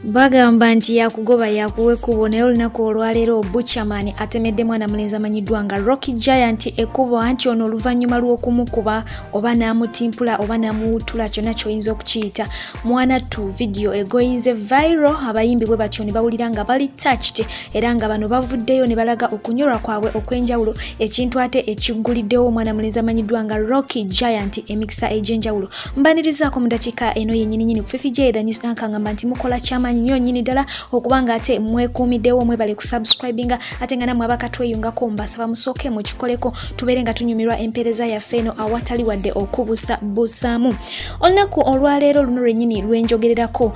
Bagamba nti yakugoba yakuwe kubo naye olunaku olwaleero Bucha atemedde mwana mulenzi amanyidwa nga Rocky Giant ekubo anti ono oluvanyuma lw'okumukuba oba n'amutimpula oba n'amuwutula kyonna ky'oyinza okukiyita mwana tu video egoyinze viral abayimbi bwe batyo ne bawulira nga bali touched era nga bano bavuddeyo ne balaga okunyolwa kwabwe okw'enjawulo ekintu ate ekigulidewo mwana mulenzi amanyidwa nga Rocky Giant emikisa ejjenjawulo mbanirizaako mu dakiika eno yennyini ku Phiphie news nankangamba nti mukola kyama nnyo nyini ddala okubanga ate mwekuumiddewo mwebale ku subscribinga ate nga namwe abakatweyungako mbasaba musooke mukikoleko tubeere nga tunyumirwa empeereza yaffe eno awatali wadde okubusaamu olunaku olwaleero luno lwennyini lwenjogererako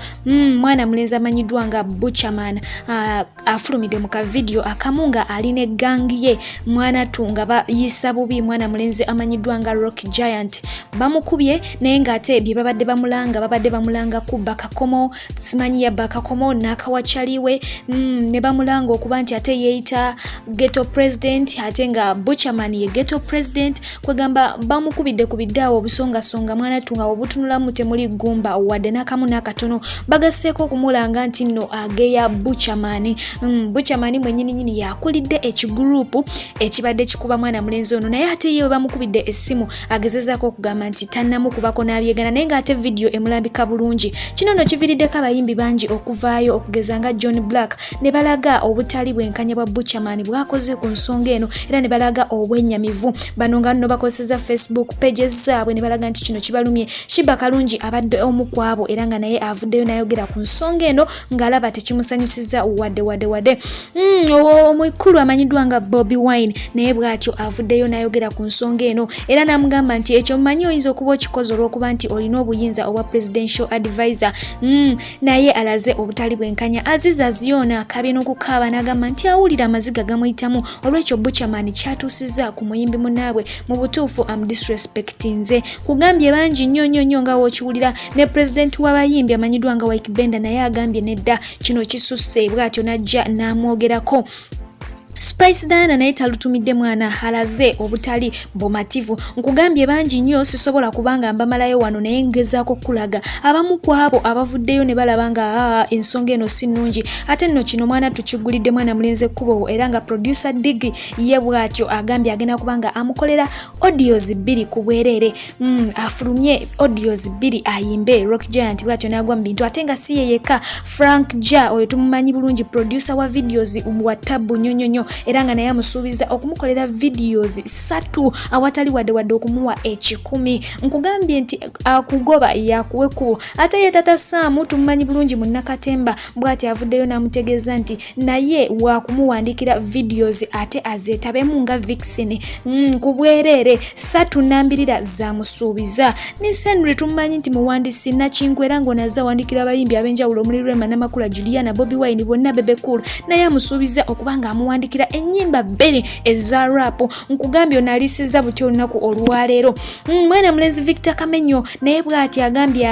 mwana mulenzi amanyidwa nga Bucha afulumidde mu kavidiyo akamu nga alina eggangi ye mwana tu nga bayisa bubi mwana mulenzi amanyidwa nga Rocky Giant bamukubye naye ng'ate bye babadde bamulanga kubba kakomo simanyi yabba kakomo n'akawachaliwe ne bamulanga okuba nti ate yeeyita ghetto president ate nga Bucha ye ghetto president kwegamba bamukubidde ku biddaawo obusongasonga mwana tu nga obutunulamu temuli gumba wadde n'akamu n'akatono bagasseeko okumulanga nti nno ageya Bucha Bucha mwennyini yakulidde ekigurupu ekibadde kikuba mwana mulenzi ono naye ate ye bamukubidde essimu agezezaako okugamba nti tannamukubako n'abyegana naye ng'ate vidiyo emulambika bulungi kino nno kiviiriddeko abayimbi bangi okuvaayo okugeza nga John Black ne balaga obutali bwenkanya bwa Bucha bwakoze ku nsonga eno era ne balaga obwennyamivu bano nga nno bakozesa Facebook pages zaabwe ne balaga nti kino kibalumye Shiba Kalungi abadde omu kwabo era nga naye avuddeyo n'ayogera ku nsonga eno ng'alaba tekimusanyusiza wadde omukulu amanyidwa nga Bobi Wine naye bw'atyo avuddeyo n'ayogera ku nsonga eno era n'amugamba nti ekyo mmanyi oyinza okuba okikoze olw'okuba nti olina obuyinza obwa presidential advisor naye alaze obutali bwenkanya Aziza Ziona akabye n'okukaaba n'agamba nti awulira amaziga gamuyitamu olw'ekyo Bucha kyatuusizza ku muyimbi munnaabwe mu butuufu disrespectinze kugambye bangi nnyo nga w'okiwulira ne president w'abayimbi amanyidwa nga Wakibenda naye agambye nedda kino kisusse bw'atyo n'ajja n'amwogerako Spice Diana naye talutumidde mwana alaze obutali bomativu nkugambye bangi nnyo sisobola kubanga mbamalayo wano naye ngezaako kulaga abamu kwabo abavuddeyo ne balaba nga ensonga eno si nnungi ate nno kino mwana tukigulidde mwana mulenzi ekkubo era nga producer Digi ye bw'atyo agambye agenda kubanga amukolera audios 2 ku bwereere afulumye audios 2 ayimbe Rocky Giant bw'atyo n'agwa mu bintu ate nga si ye yekka Frank Ja oyo tumumanyi bulungi producer wa videos wa tabu nnyo era nga naye amusuubiza okumukolera videos 3 awatali wadde okumuwa 10 nkugambye nti akugoba yakuweku ate ye tata Saamu tumumanyi bulungi mu Nakatemba bw'ati avuddeyo n'amutegeeza nti naye wakumuwandikira videos ate azeetabemu nga vixen ku bwereere 3 zaamusuubiza ne Henry tumumanyi nti muwandiisi Nakingu era ng'onaze awandikira abayimbi ab'enjawulo omuli Rema Namakula Juliana Bobi Wine bonna Bebe Cool naye amusuubiza okubanga amuwandikira ennyimba 2 eza rap nkugambye onalisiza butyo olunaku olwaleero mwana mulenzi Victor Kamenyo naye bw'ati agambye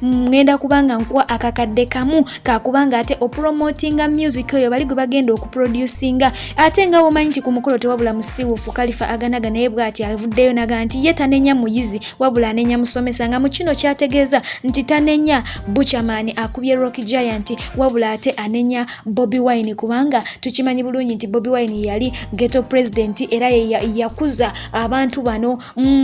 ngenda kubanga nkwa akakadde kamu kakubanga ate opromotinga music oyo bali gwe bagenda okuproducinga ate nga womanyi nti ku mukolo tewabula musiwufu Khalifa aganaga naye bw'ati avuddeyo naga nti ye tanenya muyizi wabula anenya musomesa nga mu kino kyategeeza nti tanenya Bucha akubye Rocky Giant wabula ate anenya Bobi Wine kubanga tukimanyi bulungi nti Bobi Wine yali ghetto president era yakuza abantu bano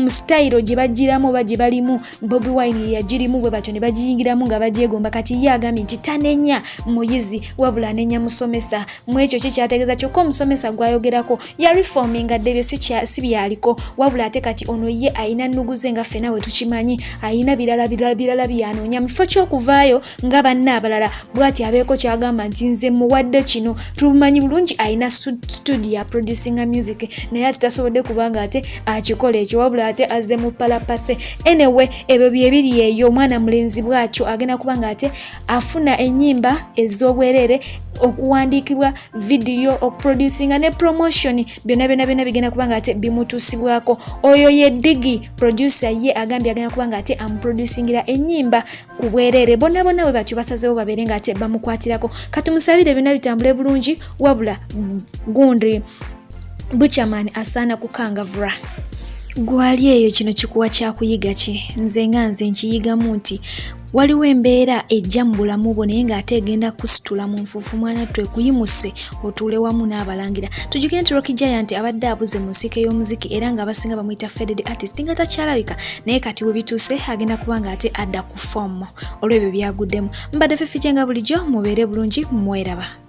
style gye bagiramu baje balimu Bobi Wine yagirimu bwe batyo ne bagiyingiramu nga bagyegomba kati ye agambye nti tanenya muyizi wabula anenya musomesa mu ekyo kikyategeeza kyokka omusomesa gwayogerako ya reforminga debye si byaliko wabula ate kati ono ye ayina nnuguze nga ffena we tukimanyi ayina birala byanoonya mu kifo ky'okuvaayo nga banna abalala bw'ati abeeko kyagamba nti nze muwadde kino tumanyi bulungi ayina studio producing music naye ate tasobodde kubanga ate akikola ekyo wabula ate azze mu palapase anyway ebyo byebiri eyo omwana mulenzi bw'atyo agenda kubanga ate afuna ennyimba ez'obwereere okuwandiikibwa video okuproducinga ne promotion byonna bigenda kubanga ate bimutuusibwako oyo ye Digi producer ye agambye agenda kubanga ate amuproducingira ennyimba ku bwereere bonna bwe batyo basazeewo babeere nga ate bamukwatirako katumusabire byonna bitambule bulungi wabula gundi Bucha asaana kukangavura gwali eyo kino kikuwa kyakuyiga ki nze nkiyigamu nti waliwo embeera ejja mu bulamu bwo naye ng'ate egenda kusitula mu nfuufu mwana twekuyimuse otuule wamu n'abalangira. Tujjukire nti Rocky Giant abadde abuze mu nsiike y'omuziki era ng'abasinga bamuyita faded artist nga takyalabika, naye kati we bituuse agenda kuba ng'ate adda ku foomu olw'ebyo byaguddemu. Mbadde Phiphie nga bulijjo mubeere bulungi mweraba.